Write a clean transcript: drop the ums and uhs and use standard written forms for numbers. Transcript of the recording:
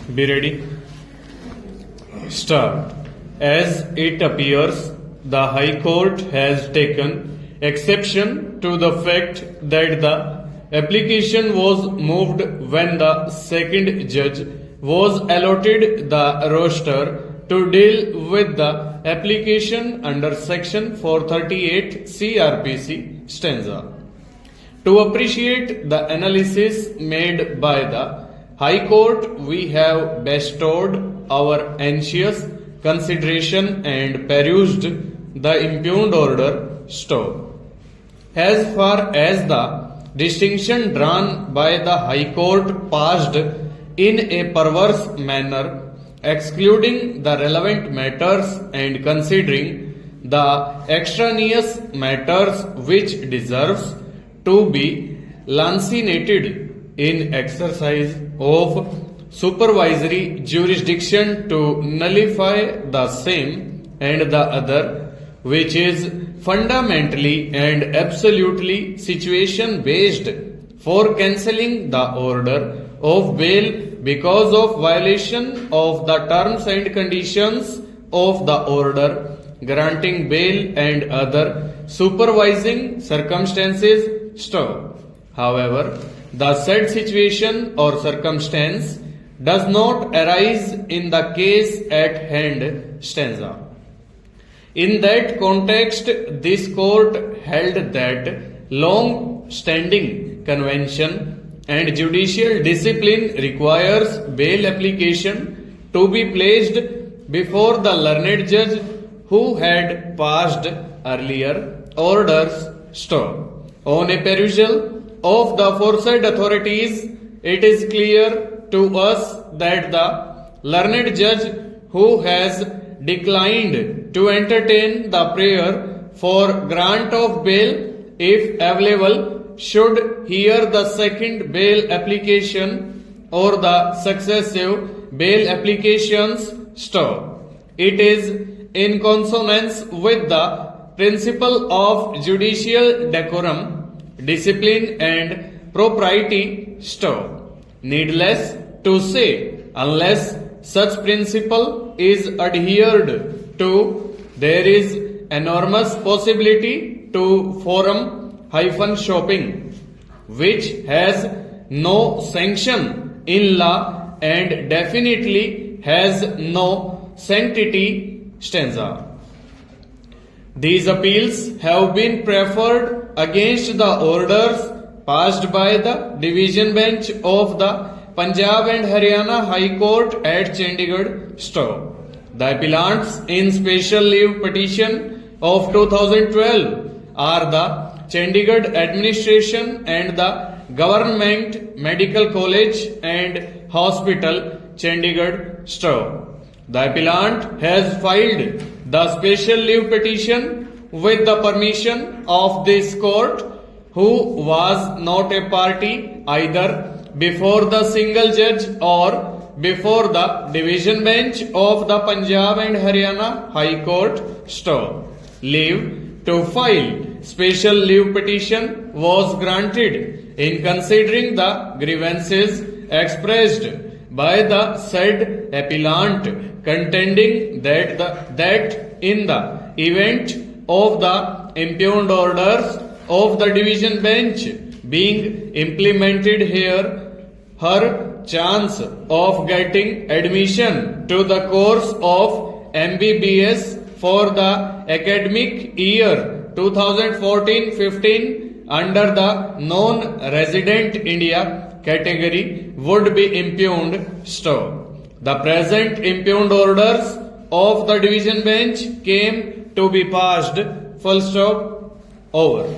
Be ready. Start. As it appears, the High Court has taken exception to the fact that the application was moved when the second judge was allotted the roster to deal with the application under section 438 CRPC stanza. To appreciate the analysis made by the High Court, we have bestowed our anxious consideration and perused the impugned order Stowe. As far as the distinction drawn by the High Court passed in a perverse manner, excluding the relevant matters and considering the extraneous matters which deserves to be lancinated in exercise of supervisory jurisdiction to nullify the same, and the other, which is fundamentally and absolutely situation based, for cancelling the order of bail because of violation of the terms and conditions of the order granting bail and other supervising circumstances Stowe. However, the said situation or circumstance does not arise in the case at hand stanza. In that context, this court held that long-standing convention and judicial discipline requires bail application to be placed before the learned judge who had passed earlier orders Stowe. On a perusal of the aforesaid authorities, it is clear to us that the learned judge who has declined to entertain the prayer for grant of bail, if available, should hear the second bail application or the successive bail applications Stowe. It is in consonance with the principle of judicial decorum, discipline and propriety Stowe. Needless to say, unless such principle is adhered to, there is enormous possibility to forum-shopping, which has no sanction in law and definitely has no sanctity stanza. These appeals have been preferred against the orders passed by the Division Bench of the Punjab and Haryana High Court at Chandigarh Stowe. The appellants in special leave petition of 2012 are the Chandigarh Administration and the Government Medical College and Hospital, Chandigarh Stowe. The appellant has filed the special leave petition with the permission of this court, who was not a party either before the single judge or before the division bench of the Punjab and Haryana High Court Stowe. Leave to file special leave petition was granted in considering the grievances expressed by the said appellant, contending that in the event of the impugned orders of the division bench being implemented here, her chance of getting admission to the course of MBBS for the academic year 2014-15 under the non-resident India category would be impugned Stowe. The present impugned orders of the division bench came to be passed. Full stop. Over.